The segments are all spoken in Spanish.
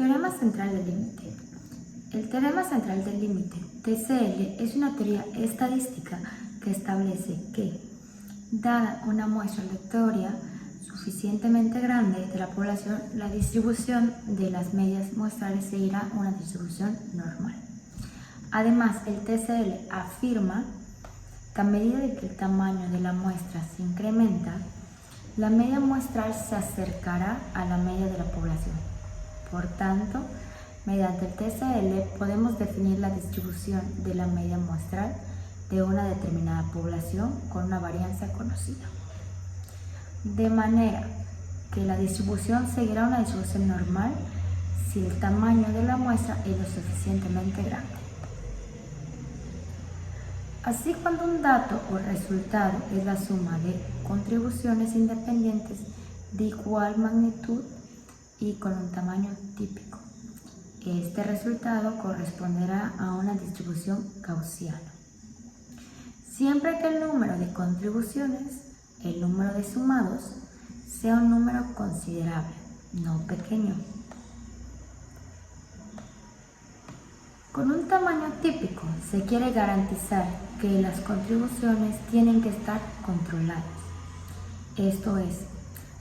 Teorema central del límite. El teorema central del límite, TCL, es una teoría estadística que establece que, dada una muestra aleatoria suficientemente grande de la población, la distribución de las medias muestrales seguirá una distribución normal. Además, el TCL afirma que a medida de que el tamaño de la muestra se incrementa, la media muestral se acercará a la media de la población. Por tanto, mediante el TCL podemos definir la distribución de la media muestral de una determinada población con una varianza conocida. De manera que la distribución seguirá una distribución normal si el tamaño de la muestra es lo suficientemente grande. Así, cuando un dato o resultado es la suma de contribuciones independientes de igual magnitud y con un tamaño típico, este resultado corresponderá a una distribución gaussiana. Siempre que el número de contribuciones, el número de sumados, sea un número considerable, no pequeño. Con un tamaño típico se quiere garantizar que las contribuciones tienen que estar controladas. Esto es,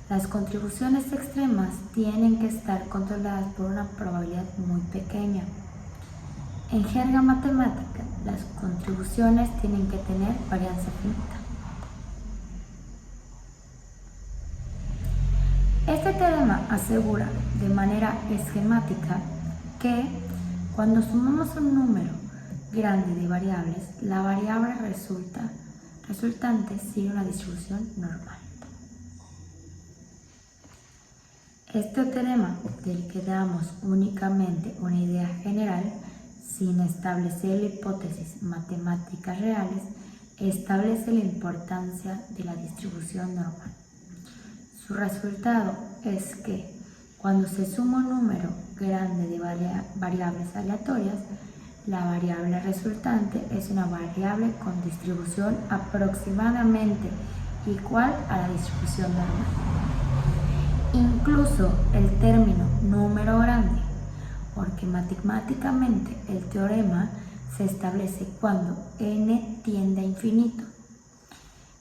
las contribuciones extremas tienen que estar controladas por una probabilidad muy pequeña. En jerga matemática, las contribuciones tienen que tener varianza finita. Este teorema asegura de manera esquemática que cuando sumamos un número grande de variables, la variable resultante sigue una distribución normal. Este teorema, del que damos únicamente una idea general, sin establecer hipótesis matemáticas reales, establece la importancia de la distribución normal. Su resultado es que, cuando se suma un número grande de variables aleatorias, la variable resultante es una variable con distribución aproximadamente igual a la distribución normal. Incluso el término número grande, porque matemáticamente el teorema se establece cuando n tiende a infinito.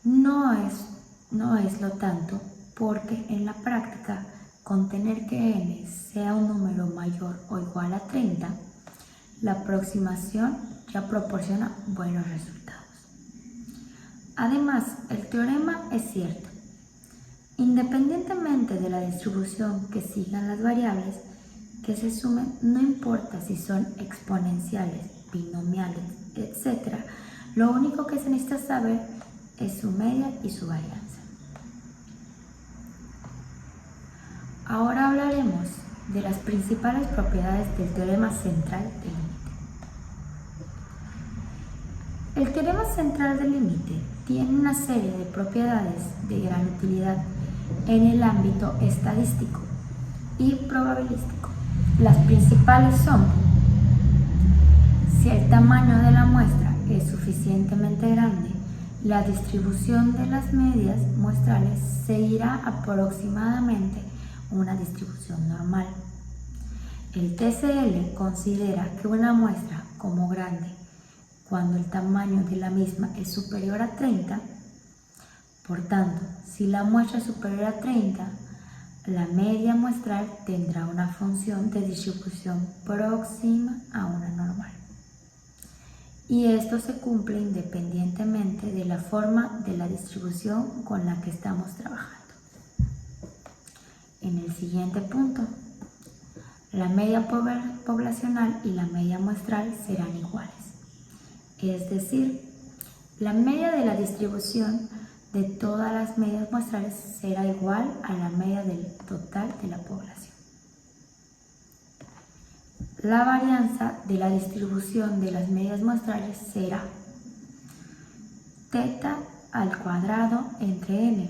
No es lo tanto porque en la práctica, con tener que n sea un número mayor o igual a 30, la aproximación ya proporciona buenos resultados. Además, el teorema es cierto. Independientemente de la distribución que sigan las variables que se sumen, no importa si son exponenciales, binomiales, etc., lo único que se necesita saber es su media y su varianza. Ahora hablaremos de las principales propiedades del teorema central del límite. El teorema central del límite tiene una serie de propiedades de gran utilidad en el ámbito estadístico y probabilístico. Las principales son: si el tamaño de la muestra es suficientemente grande, la distribución de las medias muestrales seguirá aproximadamente una distribución normal. El TCL considera que una muestra como grande cuando el tamaño de la misma es superior a 30. Por tanto, si la muestra es superior a 30, la media muestral tendrá una función de distribución próxima a una normal. Y esto se cumple independientemente de la forma de la distribución con la que estamos trabajando. En el siguiente punto, la media poblacional y la media muestral serán iguales. Es decir, la media de la distribución de todas las medias muestrales será igual a la media del total de la población. La varianza de la distribución de las medias muestrales será θ al cuadrado entre n,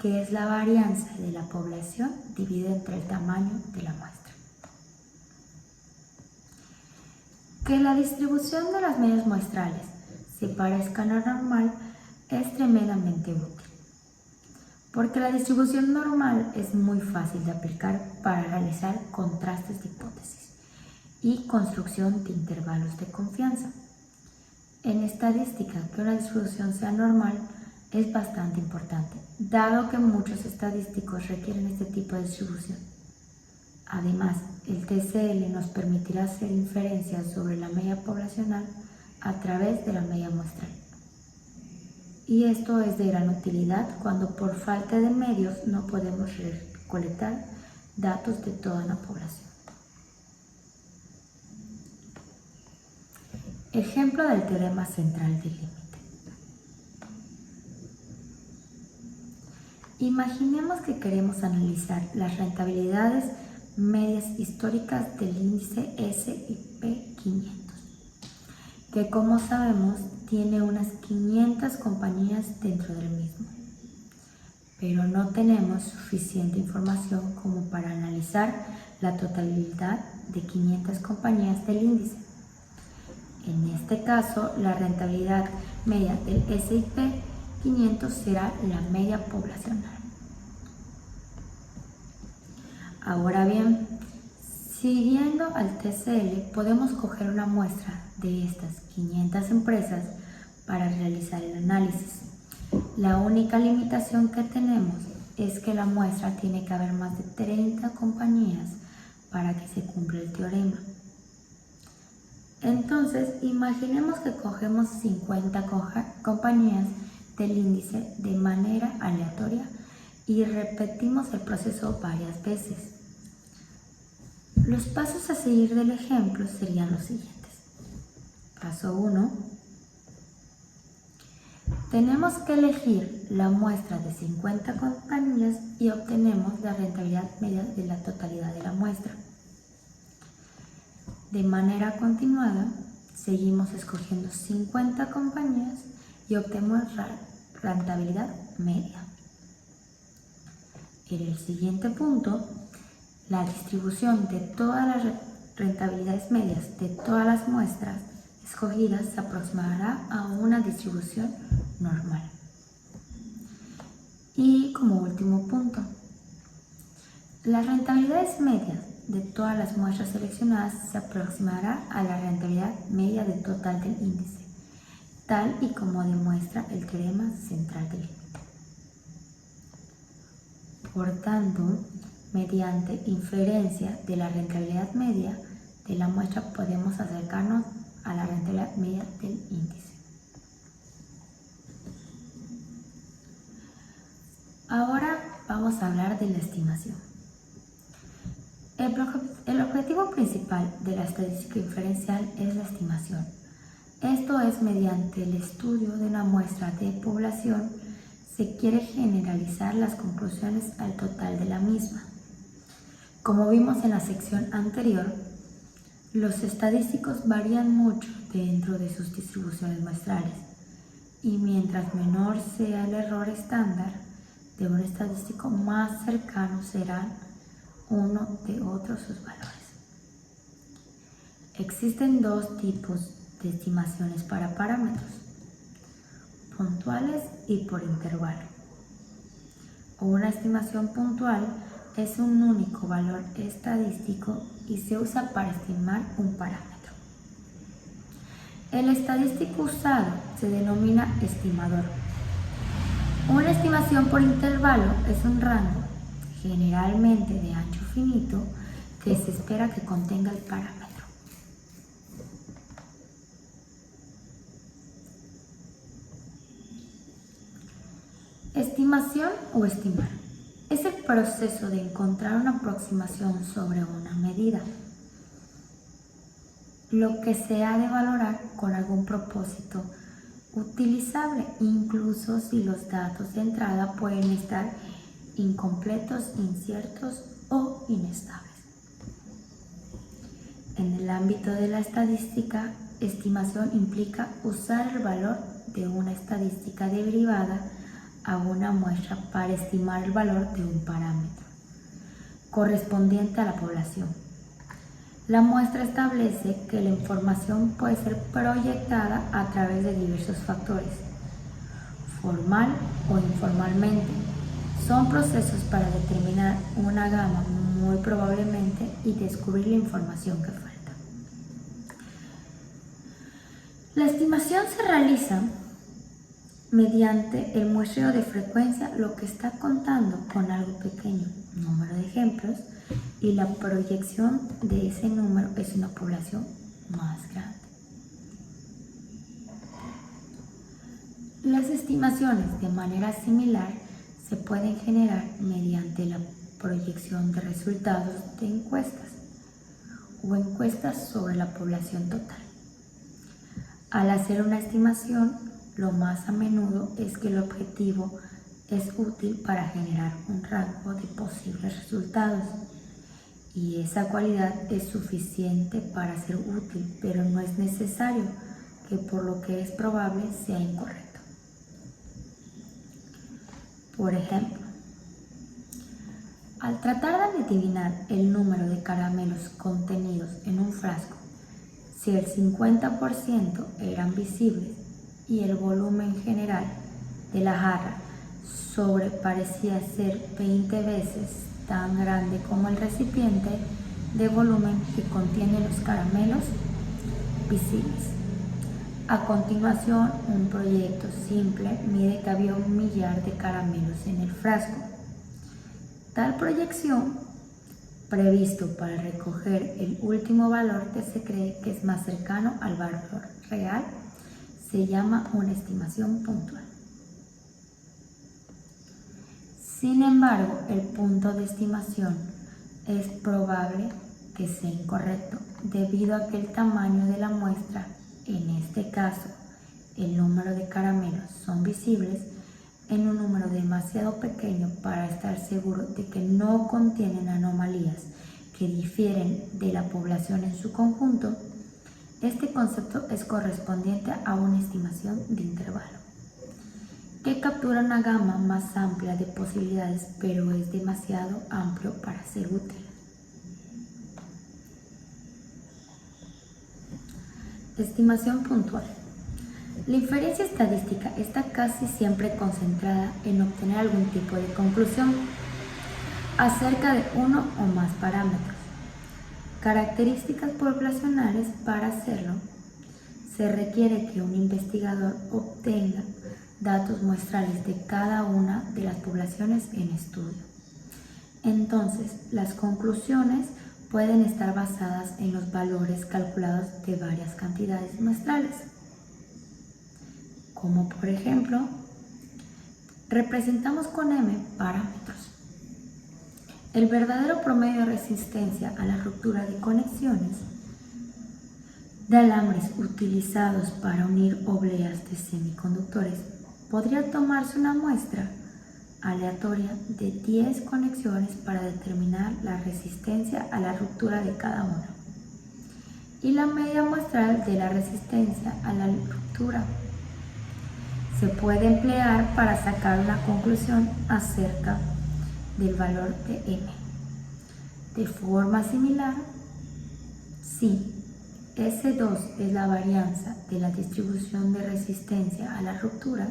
que es la varianza de la población dividida entre el tamaño de la muestra. Que la distribución de las medias muestrales se parezca a la normal es tremendamente útil, porque la distribución normal es muy fácil de aplicar para realizar contrastes de hipótesis y construcción de intervalos de confianza. En estadística, que una distribución sea normal es bastante importante, dado que muchos estadísticos requieren este tipo de distribución. Además, el TCL nos permitirá hacer inferencias sobre la media poblacional a través de la media muestral. Y esto es de gran utilidad cuando por falta de medios no podemos recolectar datos de toda la población. Ejemplo del teorema central del límite. Imaginemos que queremos analizar las rentabilidades medias históricas del índice S&P 500, que como sabemos tiene unas 500 compañías dentro del mismo, pero no tenemos suficiente información como para analizar la totalidad de 500 compañías del índice. En este caso, la rentabilidad media del S&P 500 será la media poblacional. Ahora bien, siguiendo al TCL, podemos coger una muestra de estas 500 empresas para realizar el análisis. La única limitación que tenemos es que la muestra tiene que haber más de 30 compañías para que se cumpla el teorema. Entonces, imaginemos que cogemos 50 compañías del índice de manera aleatoria y repetimos el proceso varias veces. Los pasos a seguir del ejemplo serían los siguientes. Paso 1. Tenemos que elegir la muestra de 50 compañías y obtenemos la rentabilidad media de la totalidad de la muestra. De manera continuada, seguimos escogiendo 50 compañías y obtenemos la rentabilidad media. En el siguiente punto, la distribución de todas las rentabilidades medias de todas las muestras escogidas se aproximará a una distribución normal. Y como último punto, las rentabilidades medias de todas las muestras seleccionadas se aproximará a la rentabilidad media del total del índice, tal y como demuestra el teorema central del límite. Por tanto, mediante inferencia de la rentabilidad media de la muestra podemos acercarnos a la rentabilidad media del índice. Ahora vamos a hablar de la estimación. El objetivo principal de la estadística inferencial es la estimación. Esto es mediante el estudio de una muestra de población se quiere generalizar las conclusiones al total de la misma. Como vimos en la sección anterior, los estadísticos varían mucho dentro de sus distribuciones muestrales y mientras menor sea el error estándar de un estadístico, más cercano serán uno de otros sus valores. Existen dos tipos de estimaciones para parámetros, puntuales y por intervalo. Una estimación puntual es un único valor estadístico y se usa para estimar un parámetro. El estadístico usado se denomina estimador. Una estimación por intervalo es un rango, generalmente de ancho finito, que se espera que contenga el parámetro. Estimación o estimar es el proceso de encontrar una aproximación sobre una medida, lo que se ha de valorar con algún propósito utilizable, incluso si los datos de entrada pueden estar incompletos, inciertos o inestables. En el ámbito de la estadística, estimación implica usar el valor de una estadística derivada a una muestra para estimar el valor de un parámetro correspondiente a la población. La muestra establece que la información puede ser proyectada a través de diversos factores, formal o informalmente, Son procesos para determinar una gama muy probablemente y descubrir la información que falta. La estimación se realiza mediante el muestreo de frecuencia, lo que está contando con algo pequeño, número de ejemplos, y la proyección de ese número es una población más grande. Las estimaciones de manera similar se pueden generar mediante la proyección de resultados de encuestas o encuestas sobre la población total. Al hacer una estimación, lo más a menudo es que el objetivo es útil para generar un rango de posibles resultados y esa cualidad es suficiente para ser útil, pero no es necesario que por lo que es probable sea incorrecto. Por ejemplo, al tratar de adivinar el número de caramelos contenidos en un frasco, si el 50% eran visibles y el volumen general de la jarra parecía ser 20 veces tan grande como el recipiente de volumen que contiene los caramelos visibles. A continuación, un proyecto simple mide que había 1 millar de caramelos en el frasco. Tal proyección, previsto para recoger el último valor que se cree que es más cercano al valor real, se llama una estimación puntual. Sin embargo, el punto de estimación es probable que sea incorrecto debido a que el tamaño de la muestra, en este caso el número de caramelos, son visibles en un número demasiado pequeño para estar seguro de que no contienen anomalías que difieren de la población en su conjunto. Este concepto es correspondiente a una estimación de intervalo, que captura una gama más amplia de posibilidades, pero es demasiado amplio para ser útil. Estimación puntual. La inferencia estadística está casi siempre concentrada en obtener algún tipo de conclusión acerca de uno o más parámetros, características poblacionales. Para hacerlo, se requiere que un investigador obtenga datos muestrales de cada una de las poblaciones en estudio. Entonces, las conclusiones pueden estar basadas en los valores calculados de varias cantidades muestrales, como por ejemplo, representamos con M parámetros. El verdadero promedio de resistencia a la ruptura de conexiones de alambres utilizados para unir obleas de semiconductores. Podría tomarse una muestra aleatoria de 10 conexiones para determinar la resistencia a la ruptura de cada una y la media muestral de la resistencia a la ruptura. Se puede emplear para sacar una conclusión acerca del valor de M. De forma similar, si S2 es la varianza de la distribución de resistencia a la ruptura,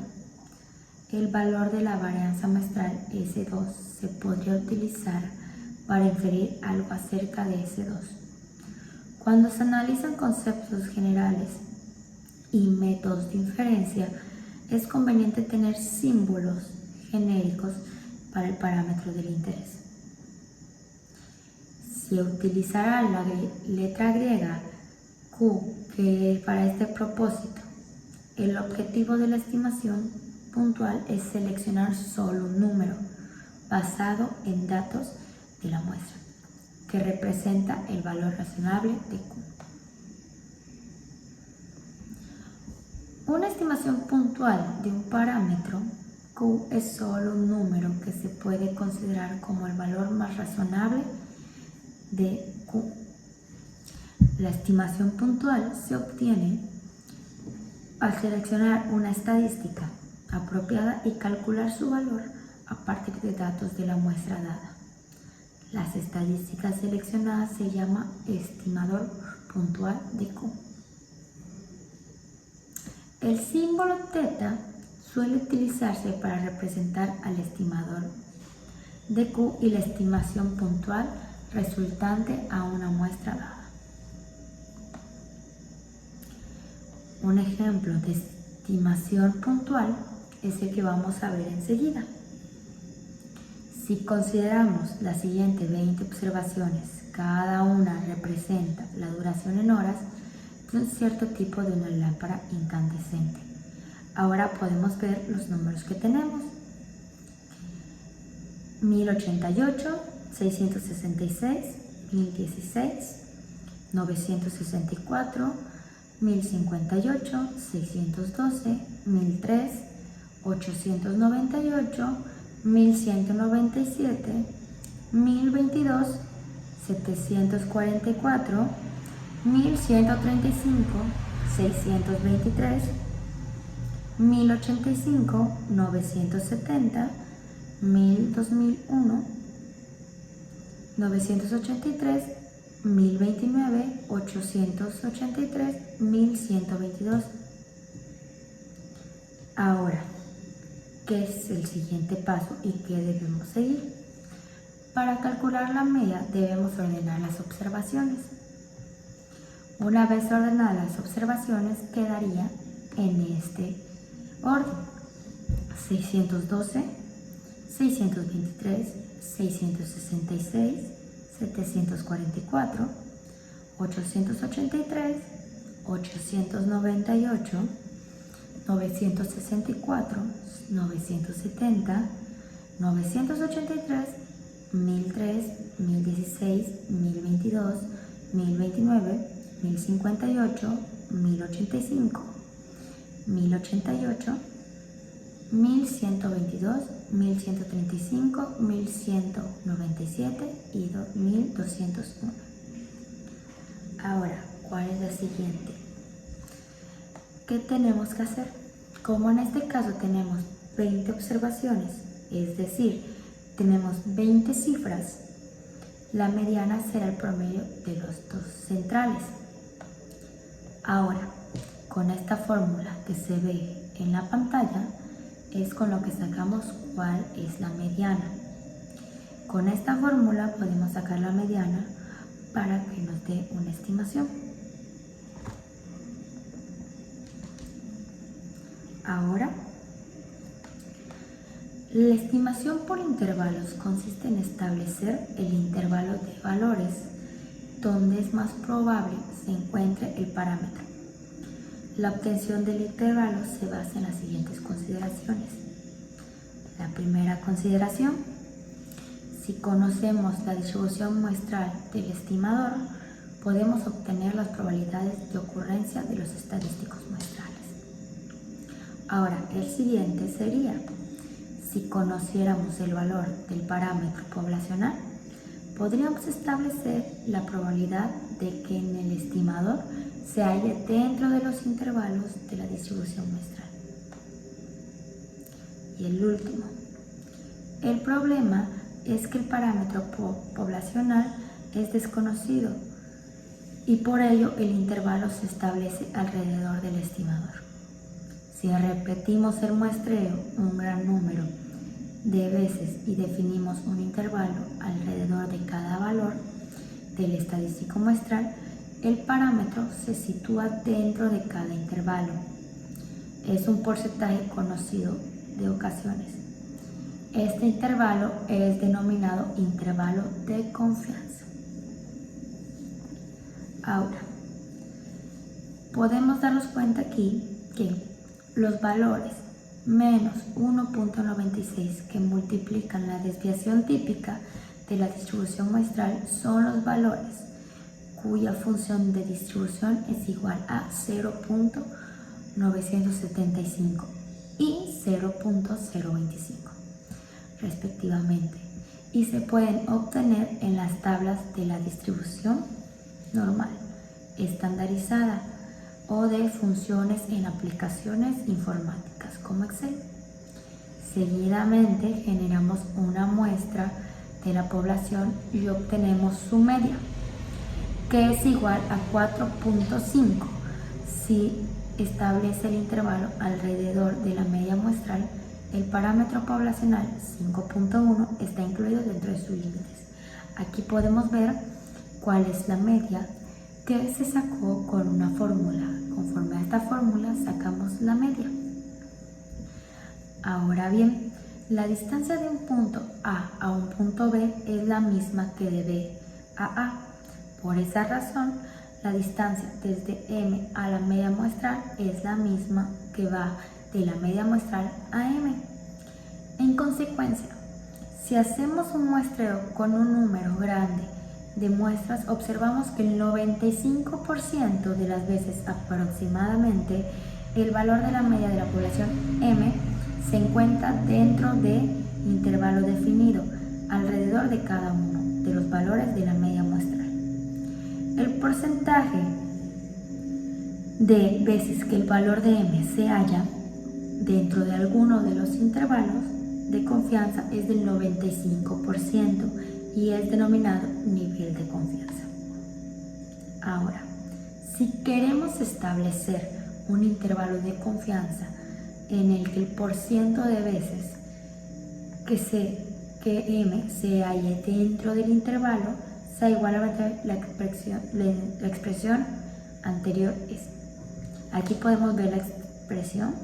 el valor de la varianza muestral S2 se podría utilizar para inferir algo acerca de S2. Cuando se analizan conceptos generales y métodos de inferencia, es conveniente tener símbolos genéricos para el parámetro del interés. Se utilizará la letra griega Q, que es para este propósito. El objetivo de la estimación puntual es seleccionar solo un número basado en datos de la muestra, que representa el valor razonable de Q. Una estimación puntual de un parámetro Q es solo un número que se puede considerar como el valor más razonable de Q. La estimación puntual se obtiene al seleccionar una estadística apropiada y calcular su valor a partir de datos de la muestra dada. Las estadísticas seleccionadas se llama estimador puntual de Q. El símbolo θ suele utilizarse para representar al estimador de Q y la estimación puntual resultante a una muestra dada. Un ejemplo de estimación puntual es el que vamos a ver enseguida. Si consideramos las siguientes 20 observaciones, cada una representa la duración en horas de un cierto tipo de una lámpara incandescente. Ahora podemos ver los números que tenemos. 1088, 666, 1016, 964, 1058, 612, 1003, 898, 1197, 1022, 744, 1135, 623, 1085, 970, 2001, 983, 1029, 883, 1122. Ahora, ¿qué es el siguiente paso y qué debemos seguir? Para calcular la media debemos ordenar las observaciones. Una vez ordenadas las observaciones quedaría en este orden: 612, 623, 666, 744, 883, 898, 964, 970, 983, 1003, 1016, 1022, 1029, 1058, 1085, 1088, 1122, 1135, 1197 y 1201. Ahora, ¿cuál es la siguiente? ¿Qué tenemos que hacer? Como en este caso tenemos 20 observaciones, es decir, tenemos 20 cifras, la mediana será el promedio de los dos centrales. Ahora, con esta fórmula que se ve en la pantalla, es con lo que sacamos cuál es la mediana. Con esta fórmula podemos sacar la mediana para que nos dé una estimación. Ahora, la estimación por intervalos consiste en establecer el intervalo de valores donde es más probable se encuentre el parámetro. La obtención del intervalo se basa en las siguientes consideraciones. La primera consideración: si conocemos la distribución muestral del estimador, podemos obtener las probabilidades de ocurrencia de los estadísticos muestrales. Ahora, el siguiente sería: si conociéramos el valor del parámetro poblacional, podríamos establecer la probabilidad de que en el estimador se halle dentro de los intervalos de la distribución muestral. Y el último, el problema es que el parámetro poblacional es desconocido y por ello el intervalo se establece alrededor del estimador. Si repetimos el muestreo un gran número de veces y definimos un intervalo alrededor de cada valor del estadístico muestral, el parámetro se sitúa dentro de cada intervalo. Es un porcentaje conocido de ocasiones. Este intervalo es denominado intervalo de confianza. Ahora, podemos darnos cuenta aquí que los valores menos 1.96 que multiplican la desviación típica de la distribución muestral son los valores cuya función de distribución es igual a 0.975 y 0.025 respectivamente, y se pueden obtener en las tablas de la distribución normal, estandarizada o de funciones en aplicaciones informáticas como Excel. Seguidamente generamos una muestra de la población y obtenemos su media, que es igual a 4.5 si establece el intervalo alrededor de la media muestral El parámetro poblacional 5.1 está incluido dentro de sus límites. Aquí podemos ver cuál es la media que se sacó con una fórmula. Conforme a esta fórmula sacamos la media. Ahora bien, la distancia de un punto A a un punto B es la misma que de B a A. Por esa razón, la distancia desde M a la media muestral es la misma que va de la media muestral a M. En consecuencia, si hacemos un muestreo con un número grande de muestras, observamos que el 95% de las veces aproximadamente el valor de la media de la población M se encuentra dentro del intervalo definido, alrededor de cada uno de los valores de la media muestral. El porcentaje de veces que el valor de M se halla dentro de alguno de los intervalos de confianza es del 95% y es denominado nivel de confianza. Ahora, si queremos establecer un intervalo de confianza en el que el porciento de veces que M se halle dentro del intervalo sea igual a la expresión anterior es. Aquí podemos ver la expresión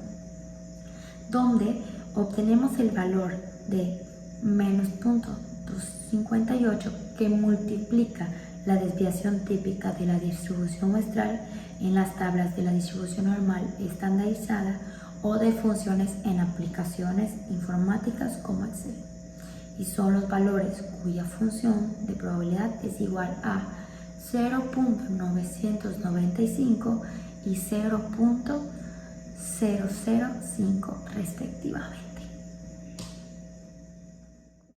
donde obtenemos el valor de menos 0.258 que multiplica la desviación típica de la distribución muestral en las tablas de la distribución normal estandarizada o de funciones en aplicaciones informáticas como Excel, y son los valores cuya función de probabilidad es igual a 0.995 y 0.005 respectivamente.